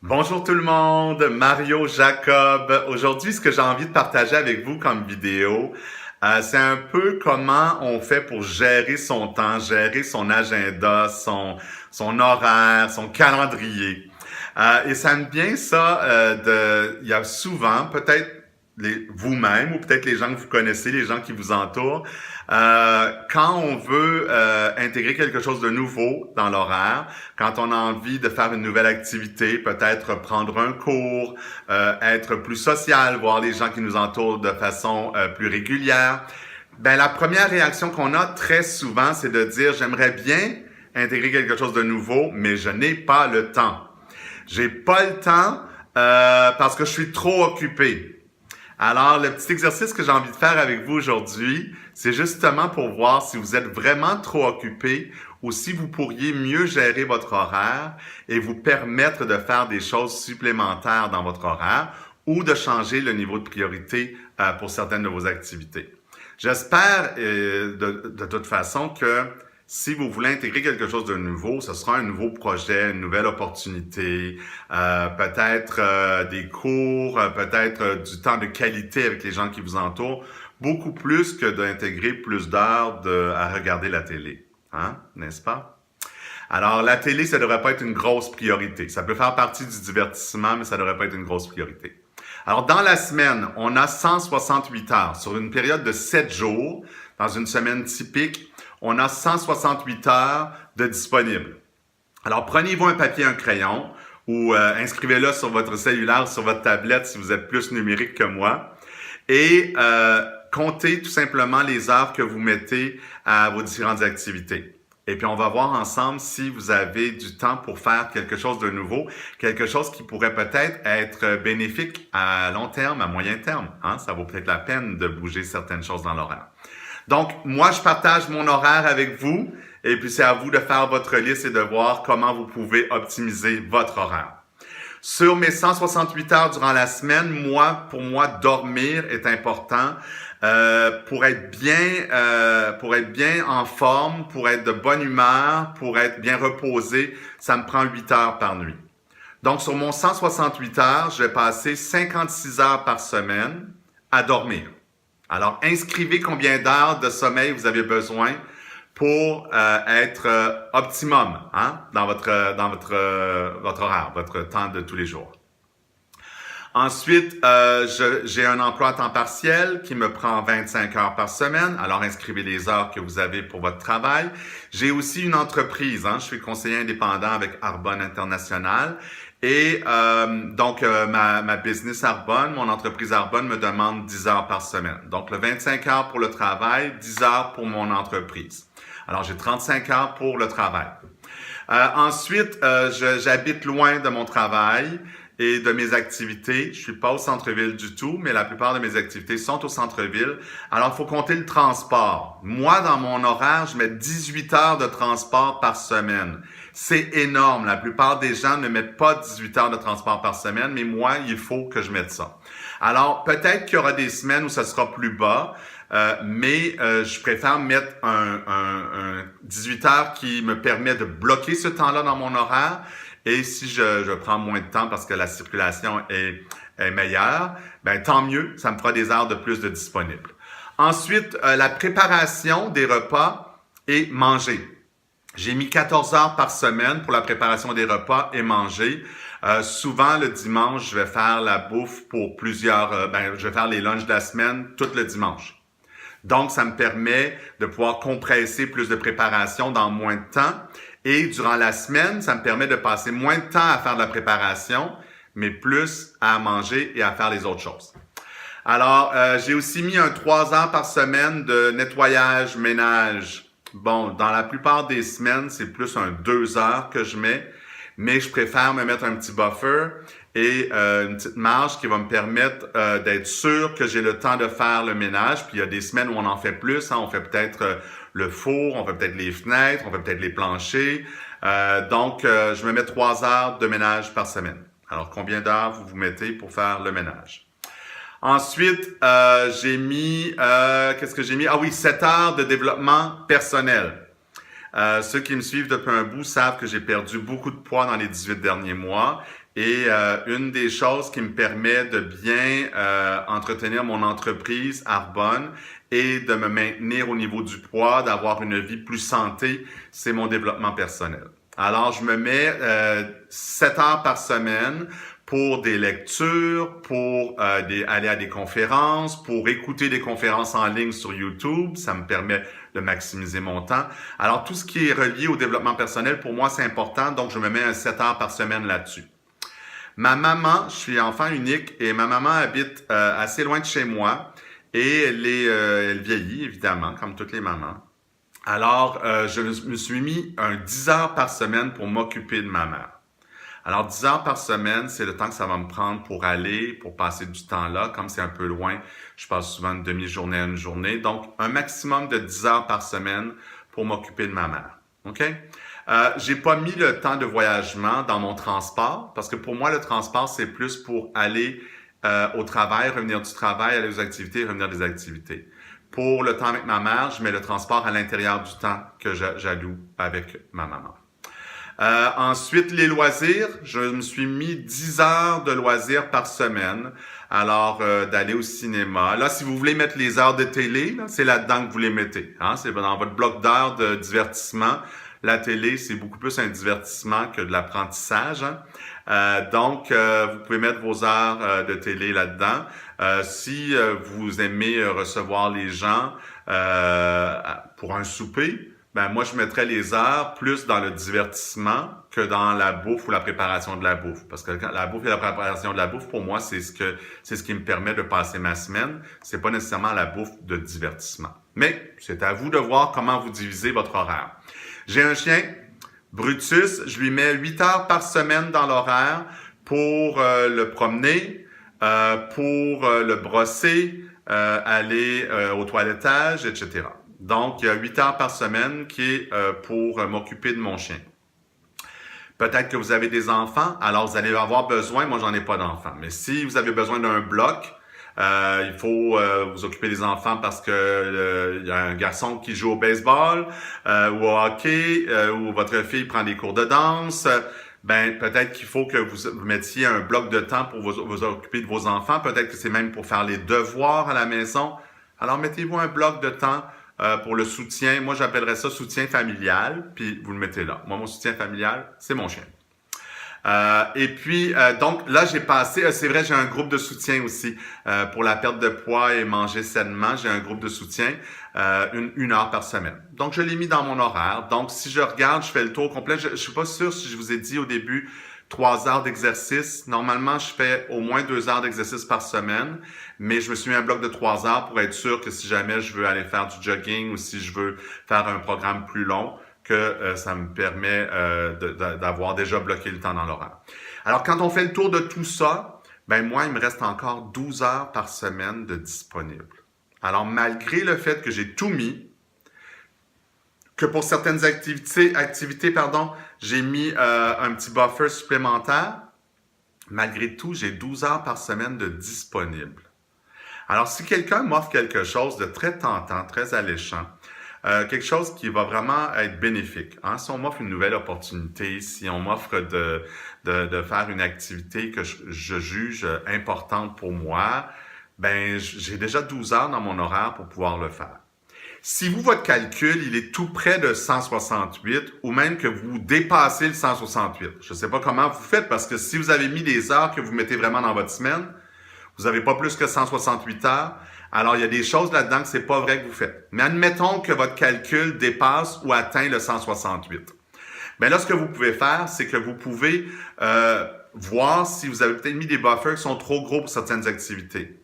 Bonjour tout le monde, Mario Jacob. Aujourd'hui, ce que j'ai envie de partager avec vous comme vidéo, c'est un peu comment on fait pour gérer son temps, gérer son agenda, son horaire, son calendrier. Et ça me vient ça il y a souvent, peut-être vous-même ou peut-être les gens que vous connaissez, les gens qui vous entourent, quand on veut intégrer quelque chose de nouveau dans l'horaire, quand on a envie de faire une nouvelle activité, peut-être prendre un cours, être plus social, voir les gens qui nous entourent de façon plus régulière, ben la première réaction qu'on a très souvent, c'est de dire j'aimerais bien intégrer quelque chose de nouveau, mais je n'ai pas le temps. J'ai pas le temps parce que je suis trop occupé. Alors, le petit exercice que j'ai envie de faire avec vous aujourd'hui, c'est justement pour voir si vous êtes vraiment trop occupé ou si vous pourriez mieux gérer votre horaire et vous permettre de faire des choses supplémentaires dans votre horaire ou de changer le niveau de priorité pour certaines de vos activités. J'espère de toute façon que si vous voulez intégrer quelque chose de nouveau, ce sera un nouveau projet, une nouvelle opportunité, peut-être des cours, peut-être du temps de qualité avec les gens qui vous entourent, beaucoup plus que d'intégrer plus d'heures à regarder la télé. Hein? N'est-ce pas? Alors, la télé, ça ne devrait pas être une grosse priorité. Ça peut faire partie du divertissement, mais ça ne devrait pas être une grosse priorité. Alors, dans la semaine, on a 168 heures. Sur une période de 7 jours, dans une semaine typique, on a 168 heures de disponibles. Alors, prenez-vous un papier, un crayon ou inscrivez-le sur votre cellulaire, sur votre tablette si vous êtes plus numérique que moi et comptez tout simplement les heures que vous mettez à vos différentes activités. Et puis, on va voir ensemble si vous avez du temps pour faire quelque chose de nouveau, quelque chose qui pourrait peut-être être bénéfique à long terme, à moyen terme. Hein? Ça vaut peut-être la peine de bouger certaines choses dans l'horaire. Donc, moi, je partage mon horaire avec vous et puis c'est à vous de faire votre liste et de voir comment vous pouvez optimiser votre horaire. Sur mes 168 heures durant la semaine, pour moi, dormir est important pour être bien en forme, pour être de bonne humeur, pour être bien reposé. Ça me prend 8 heures par nuit. Donc, sur mon 168 heures, je vais passer 56 heures par semaine à dormir. Alors, inscrivez combien d'heures de sommeil vous avez besoin pour être optimum dans votre horaire, votre temps de tous les jours. Ensuite, j'ai un emploi à temps partiel qui me prend 25 heures par semaine. Alors, inscrivez les heures que vous avez pour votre travail. J'ai aussi une entreprise. Je suis conseiller indépendant avec Arbonne International. Et ma business Arbonne, mon entreprise Arbonne me demande 10 heures par semaine. Donc, le 25 heures pour le travail, 10 heures pour mon entreprise. Alors, j'ai 35 heures pour le travail. Ensuite, j'habite loin de mon travail et de mes activités. Je suis pas au centre-ville du tout, mais la plupart de mes activités sont au centre-ville. Alors, il faut compter le transport. Moi, dans mon horaire, je mets 18 heures de transport par semaine. C'est énorme. La plupart des gens ne mettent pas 18 heures de transport par semaine, mais moi, il faut que je mette ça. Alors, peut-être qu'il y aura des semaines où ça sera plus bas, mais je préfère mettre un 18 heures qui me permet de bloquer ce temps-là dans mon horaire. Et si je prends moins de temps parce que la circulation est meilleure, ben tant mieux, ça me fera des heures de plus de disponibles. Ensuite, la préparation des repas et manger. J'ai mis 14 heures par semaine pour la préparation des repas et manger. Souvent, le dimanche, je vais faire la bouffe pour je vais faire les lunchs de la semaine tout le dimanche. Donc, ça me permet de pouvoir compresser plus de préparation dans moins de temps. Et durant la semaine, ça me permet de passer moins de temps à faire de la préparation, mais plus à manger et à faire les autres choses. Alors, j'ai aussi mis un 3 heures par semaine de nettoyage, ménage. Bon, dans la plupart des semaines, c'est plus un 2 heures que je mets, mais je préfère me mettre un petit buffer et une petite marge qui va me permettre d'être sûr que j'ai le temps de faire le ménage. Puis il y a des semaines où on en fait plus. On fait peut-être le four, on fait peut-être les fenêtres, on fait peut-être les planchers. Donc, je me mets 3 heures de ménage par semaine. Alors, combien d'heures vous mettez pour faire le ménage? Ensuite, j'ai mis, qu'est-ce que j'ai mis? Ah oui, 7 heures de développement personnel. Ceux qui me suivent depuis un bout savent que j'ai perdu beaucoup de poids dans les 18 derniers mois. Et une des choses qui me permet de bien entretenir mon entreprise Arbonne et de me maintenir au niveau du poids, d'avoir une vie plus santé, c'est mon développement personnel. Alors, je me mets 7 heures par semaine pour des lectures, pour aller à des conférences, pour écouter des conférences en ligne sur YouTube. Ça me permet de maximiser mon temps. Alors, tout ce qui est relié au développement personnel, pour moi, c'est important. Donc, je me mets 7 heures par semaine là-dessus. Ma maman, je suis enfant unique et ma maman habite assez loin de chez moi et elle vieillit, évidemment, comme toutes les mamans. Alors, je me suis mis 10 heures par semaine pour m'occuper de ma mère. Alors, 10 heures par semaine, c'est le temps que ça va me prendre pour passer du temps là. Comme c'est un peu loin, je passe souvent une demi-journée à une journée. Donc, un maximum de 10 heures par semaine pour m'occuper de ma mère. OK? J'ai pas mis le temps de voyagement dans mon transport parce que pour moi, le transport, c'est plus pour aller au travail, revenir du travail, aller aux activités, revenir des activités. Pour le temps avec ma mère, je mets le transport à l'intérieur du temps que j'alloue avec ma maman. Ensuite, les loisirs, je me suis mis 10 heures de loisirs par semaine. Alors, d'aller au cinéma. Là, si vous voulez mettre les heures de télé, c'est là-dedans que vous les mettez. Hein? C'est dans votre bloc d'heures de divertissement. La télé, c'est beaucoup plus un divertissement que de l'apprentissage. Hein? Donc, vous pouvez mettre vos heures de télé là-dedans. Si vous aimez recevoir les gens pour un souper, ben moi, je mettrais les heures plus dans le divertissement que dans la bouffe ou la préparation de la bouffe. Parce que la bouffe et la préparation de la bouffe, pour moi, c'est ce qui me permet de passer ma semaine. C'est pas nécessairement la bouffe de divertissement. Mais c'est à vous de voir comment vous divisez votre horaire. J'ai un chien, Brutus, je lui mets 8 heures par semaine dans l'horaire pour le promener, pour le brosser, aller au toilettage, etc. Donc, il y a 8 heures par semaine qui est pour m'occuper de mon chien. Peut-être que vous avez des enfants, alors vous allez avoir besoin, moi j'en ai pas d'enfants, mais si vous avez besoin d'un bloc, il faut vous occuper des enfants parce que il y a un garçon qui joue au baseball ou au hockey ou votre fille prend des cours de danse. Ben peut-être qu'il faut que vous mettiez un bloc de temps pour vous occuper de vos enfants. Peut-être que c'est même pour faire les devoirs à la maison. Alors mettez-vous un bloc de temps pour le soutien. Moi j'appellerais ça soutien familial. Puis vous le mettez là. Moi mon soutien familial c'est mon chien. Et puis, donc là, j'ai passé, c'est vrai, j'ai un groupe de soutien aussi pour la perte de poids et manger sainement. J'ai un groupe de soutien, une heure par semaine. Donc, je l'ai mis dans mon horaire. Donc, si je regarde, je fais le tour complet. Je suis pas sûr si je vous ai dit au début 3 heures d'exercice. Normalement, je fais au moins 2 heures d'exercice par semaine, mais je me suis mis un bloc de 3 heures pour être sûr que si jamais je veux aller faire du jogging ou si je veux faire un programme plus long, que ça me permet d'avoir déjà bloqué le temps dans l'horaire. Alors, quand on fait le tour de tout ça, ben moi, il me reste encore 12 heures par semaine de disponible. Alors, malgré le fait que j'ai tout mis, que pour certaines activités, j'ai mis un petit buffer supplémentaire, malgré tout, j'ai 12 heures par semaine de disponible. Alors, si quelqu'un m'offre quelque chose de très tentant, très alléchant, quelque chose qui va vraiment être bénéfique. Hein? Si on m'offre une nouvelle opportunité, si on m'offre de faire une activité que je juge importante pour moi, ben j'ai déjà 12 heures dans mon horaire pour pouvoir le faire. Si vous, votre calcul, il est tout près de 168 ou même que vous dépassez le 168, je ne sais pas comment vous faites parce que si vous avez mis les heures que vous mettez vraiment dans votre semaine, vous n'avez pas plus que 168 heures, alors il y a des choses là-dedans que c'est pas vrai que vous faites. Mais admettons que votre calcul dépasse ou atteint le 168. Bien là, ce que vous pouvez faire, c'est que vous pouvez voir si vous avez peut-être mis des buffers qui sont trop gros pour certaines activités.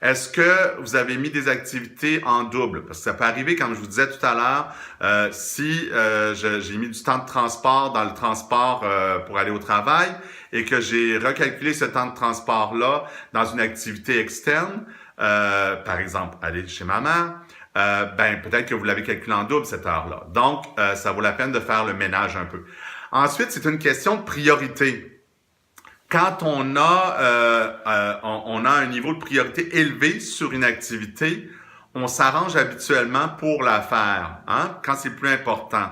Est-ce que vous avez mis des activités en double? Parce que ça peut arriver, comme je vous disais tout à l'heure, si j'ai mis du temps de transport dans le transport pour aller au travail et que j'ai recalculé ce temps de transport-là dans une activité externe, par exemple, aller chez ma mère, ben peut-être que vous l'avez calculé en double cette heure-là. Donc, ça vaut la peine de faire le ménage un peu. Ensuite, c'est une question de priorité. Quand on a un niveau de priorité élevé sur une activité, on s'arrange habituellement pour la faire, hein, quand c'est plus important.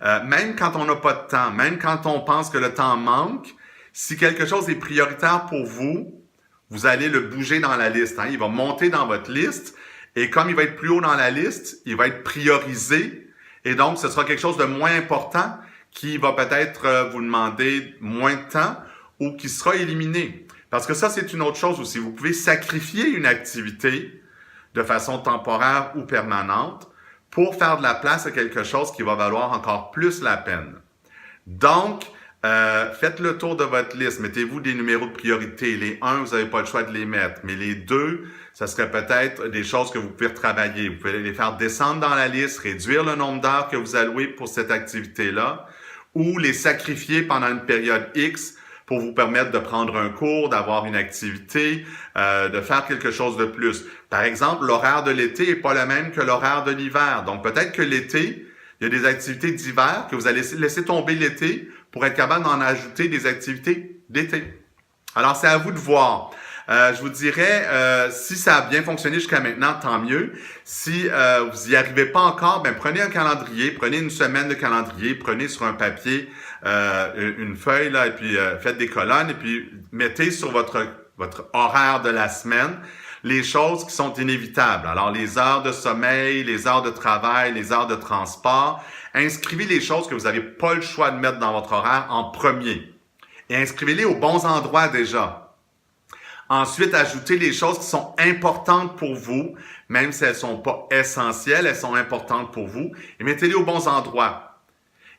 Même quand on n'a pas de temps, même quand on pense que le temps manque, si quelque chose est prioritaire pour vous, vous allez le bouger dans la liste. Hein? Il va monter dans votre liste et comme il va être plus haut dans la liste, il va être priorisé et donc ce sera quelque chose de moins important qui va peut-être vous demander moins de temps ou qui sera éliminé. Parce que ça, c'est une autre chose aussi. Vous pouvez sacrifier une activité de façon temporaire ou permanente pour faire de la place à quelque chose qui va valoir encore plus la peine. Donc, faites le tour de votre liste. Mettez-vous des numéros de priorité. Les 1, vous n'avez pas le choix de les mettre. Mais les 2, ça serait peut-être des choses que vous pouvez retravailler. Vous pouvez les faire descendre dans la liste, réduire le nombre d'heures que vous allouez pour cette activité-là ou les sacrifier pendant une période X pour vous permettre de prendre un cours, d'avoir une activité, de faire quelque chose de plus. Par exemple, l'horaire de l'été n'est pas le même que l'horaire de l'hiver. Donc, peut-être que l'été, il y a des activités d'hiver que vous allez laisser tomber l'été pour être capable d'en ajouter des activités d'été. Alors, c'est à vous de voir. Je vous dirais, si ça a bien fonctionné jusqu'à maintenant, tant mieux. Si vous n'y arrivez pas encore, ben prenez un calendrier, prenez une semaine de calendrier, prenez sur un papier une feuille là, et puis faites des colonnes et puis mettez sur votre horaire de la semaine les choses qui sont inévitables. Alors, les heures de sommeil, les heures de travail, les heures de transport. Inscrivez les choses que vous n'avez pas le choix de mettre dans votre horaire en premier. Et inscrivez-les aux bons endroits déjà. Ensuite, ajoutez les choses qui sont importantes pour vous, même si elles ne sont pas essentielles, elles sont importantes pour vous, et mettez-les aux bons endroits.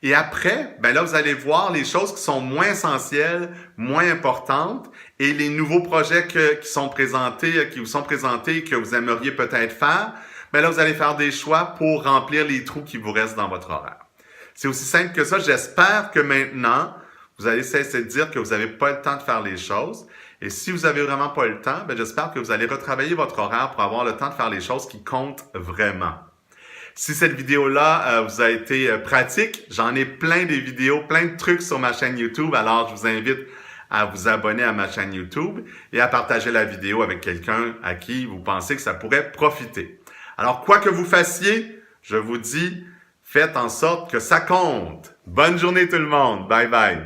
Et après, ben là, vous allez voir les choses qui sont moins essentielles, moins importantes, et les nouveaux projets qui vous sont présentés et que vous aimeriez peut-être faire, ben là, vous allez faire des choix pour remplir les trous qui vous restent dans votre horaire. C'est aussi simple que ça. J'espère que maintenant, vous allez cesser de dire que vous n'avez pas le temps de faire les choses. Et si vous avez vraiment pas le temps, ben j'espère que vous allez retravailler votre horaire pour avoir le temps de faire les choses qui comptent vraiment. Si cette vidéo-là vous a été pratique, j'en ai plein de vidéos, plein de trucs sur ma chaîne YouTube. Alors, je vous invite à vous abonner à ma chaîne YouTube et à partager la vidéo avec quelqu'un à qui vous pensez que ça pourrait profiter. Alors, quoi que vous fassiez, je vous dis, faites en sorte que ça compte. Bonne journée tout le monde. Bye bye.